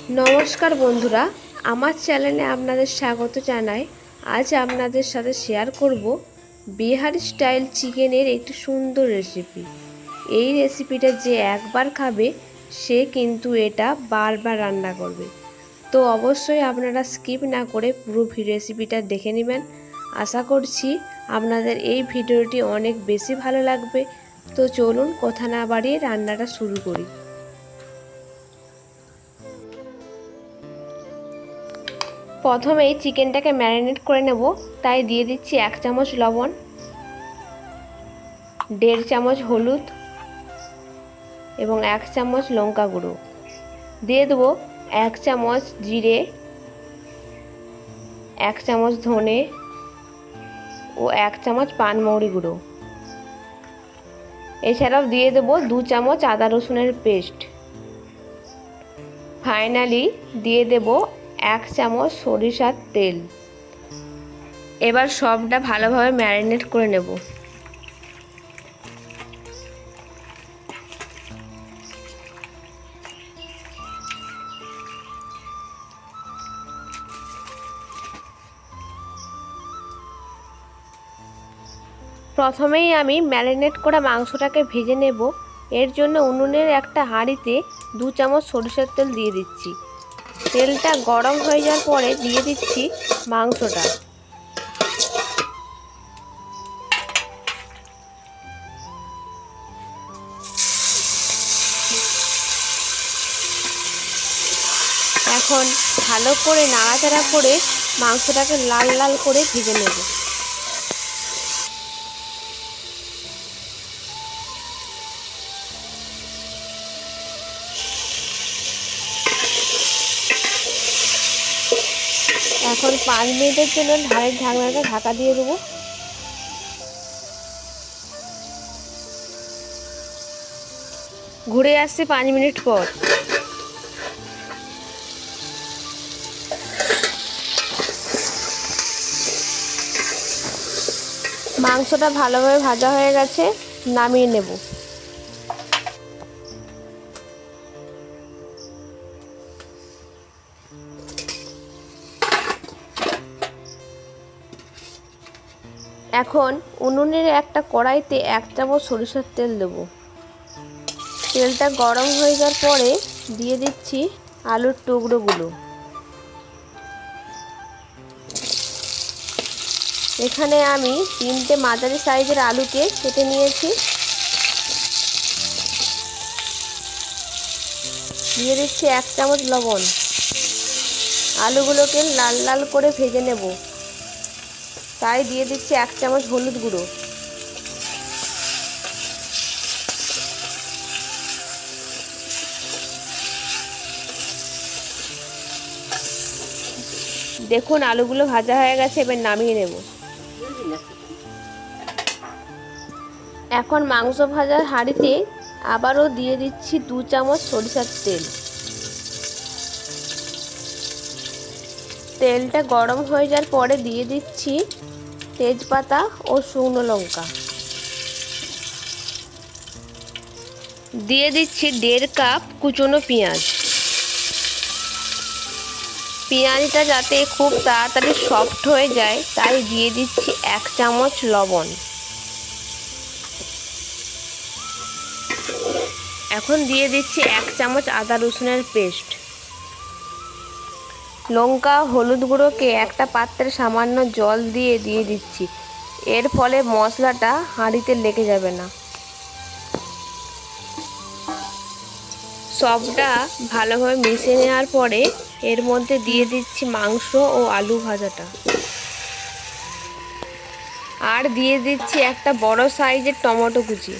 নমস্কার বন্ধুরা, আমার চ্যানেলে আপনাদের স্বাগত জানাই। আজ আপনাদের সাথে শেয়ার করব বিহারি স্টাইল চিকেনের একটি সুন্দর রেসিপি। এই রেসিপিটা যে একবার খাবে সে কিন্তু এটা বারবার রান্না করবে। তো অবশ্যই আপনারা স্কিপ না করে পুরো রেসিপিটা দেখে নেবেন। আশা করছি আপনাদের এই ভিডিওটি অনেক বেশি ভালো লাগবে। তো চলুন কথা না বাড়িয়ে রান্নাটা শুরু করি। প্রথমেই চিকেনটাকে ম্যারিনেট করে নেব, তাই দিয়ে দিচ্ছি 1 চামচ লবণ, 1.5 চামচ হলুদ এবং 1 চামচ লঙ্কা গুঁড়ো। দিয়ে দেবো 1 চামচ জিরে, 1 চামচ ধনে ও 1 চামচ পানমৌরি গুঁড়ো। এছাড়াও দিয়ে দেবো 2 চামচ আদা রসুনের পেস্ট। ফাইনালি দিয়ে দেব 1 চামচ সরিষার তেল। এবার সবটা ভালোভাবে ম্যারিনেট করে নেব। প্রথমেই আমি ম্যারিনেট করা মাংসটাকে ভেজে নেব। এর জন্য উনুনের একটা হাঁড়িতে 2 চামচ সরিষার তেল দিয়ে দিচ্ছি। তেলটা গরম হয়ে যাওয়ার পরে দিয়ে দিচ্ছি মাংসটা। এখন ভালো করে নাড়াচাড়া করে মাংসটাকে লাল লাল করে ভেজে নেব। এখন 5 মিনিটের জন্য ঢাকনাটা ঢাকা দিয়ে দেবো। ঘুরে আসছে 5 মিনিট পর। মাংসটা ভালোভাবে ভাজা হয়ে গেছে, নামিয়ে নেব। এখন উনুনের একটা কড়াইতে 1 চামচ সরিষার তেল দেব। তেলটা গরম হয়ে যাওয়ার পরে দিয়ে দিচ্ছি আলুর টুকরোগুলো। এখানে আমি 3টে মাঝারি সাইজের আলুকে কেটে নিয়েছি। দিয়ে দিচ্ছি 1 চামচ লবণ। আলুগুলোকে লাল লাল করে ভেজে নেব, তাই দিয়ে দিচ্ছি 1 চামচ হলুদ গুঁড়ো। দেখুন আলুগুলো ভাজা হয়ে গেছে, এবার নামিয়ে নেব। এখন মাংস ভাজার হাঁড়িতে আবারও দিয়ে দিচ্ছি 2 চামচ সরিষার তেল। তেলটা গরম হয়ে যাওয়ার পরে দিয়ে দিচ্ছি তেজপাতা ও শুকনো লঙ্কা। দিয়ে দিচ্ছি 1.5 কাপ কুচনো পেঁয়াজ। পেঁয়াজটা যাতে খুব তাড়াতাড়ি সফট হয়ে যায় তাই দিয়ে দিচ্ছি 1 চামচ লবণ। এখন দিয়ে দিচ্ছি 1 চামচ আদা রসুনের পেস্ট। লঙ্কা হলুদ গুঁড়োকে একটা পাত্রে সামান্য জল দিয়ে দিচ্ছি। এর ফলে মশলাটা হাঁড়িতে লেগে যাবে না। সবটা ভালোভাবে মিশিয়ে নেওয়ার পরে এর মধ্যে দিয়ে দিচ্ছি মাংস ও আলু ভাজাটা। আর দিয়ে দিচ্ছি একটা বড় সাইজের টমেটো কুচি।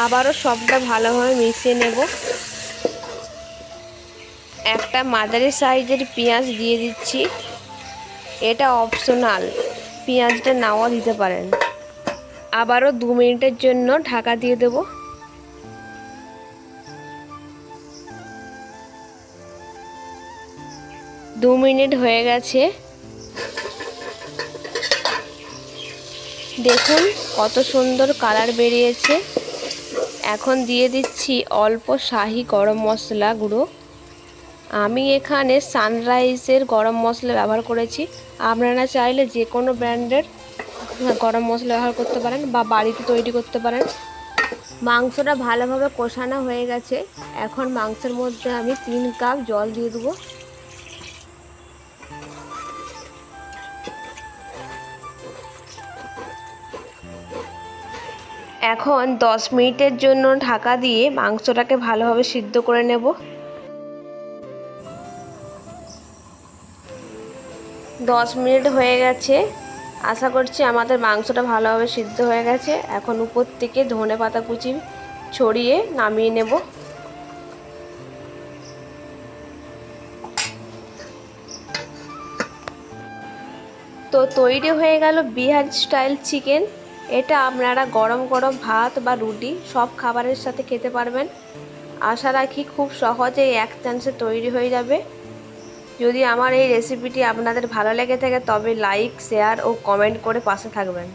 আবারও সবটা ভালোভাবে মিশিয়ে নেব। একটা মাঝারি সাইজের পেঁয়াজ দিয়ে দিচ্ছি। এটা অপশনাল, পেঁয়াজটা নাও দিতে পারেন। আবারও 2 মিনিটের জন্য ঢাকা দিয়ে দেব। 2 মিনিট হয়ে গেছে। দেখুন কত সুন্দর কালার বেরিয়েছে। এখন দিয়ে দিচ্ছি অল্প শাহি গরম মশলা গুঁড়ো। আমি এখানে সানরাইজের গরম মশলা ব্যবহার করেছি, আপনারা চাইলে যে কোনো ব্র্যান্ডের গরম মশলা ব্যবহার করতে পারেন বা বাড়িতে তৈরি করতে পারেন। মাংসটা ভালোভাবে কষানো হয়ে গেছে। এখন মাংসের মধ্যে আমি 3 কাপ জল দিয়ে দেবো। এখন 10 মিনিটের জন্য ঢাকা দিয়ে মাংসটাকে ভালোভাবে সিদ্ধ করে নেব। 10 মিনিট হয়ে গেছে, আশা করছি আমাদের মাংসটা ভালোভাবে সিদ্ধ হয়ে গেছে। এখন উপর থেকে ধনেপাতা কুচি ছড়িয়ে নামিয়ে নেব। তো তৈরি হয়ে গেল বিহারি স্টাইল চিকেন। এটা আপনারা গরম গরম ভাত বা রুটি সব খাবারের সাথে খেতে পারবেন। আশা রাখি খুব সহজেই এক চান্সে তৈরি হয়ে যাবে। যদি আমার এই রেসিপিটি আপনাদের ভালো লেগে থাকে তবে লাইক, শেয়ার ও কমেন্ট করে পাশে থাকবেন।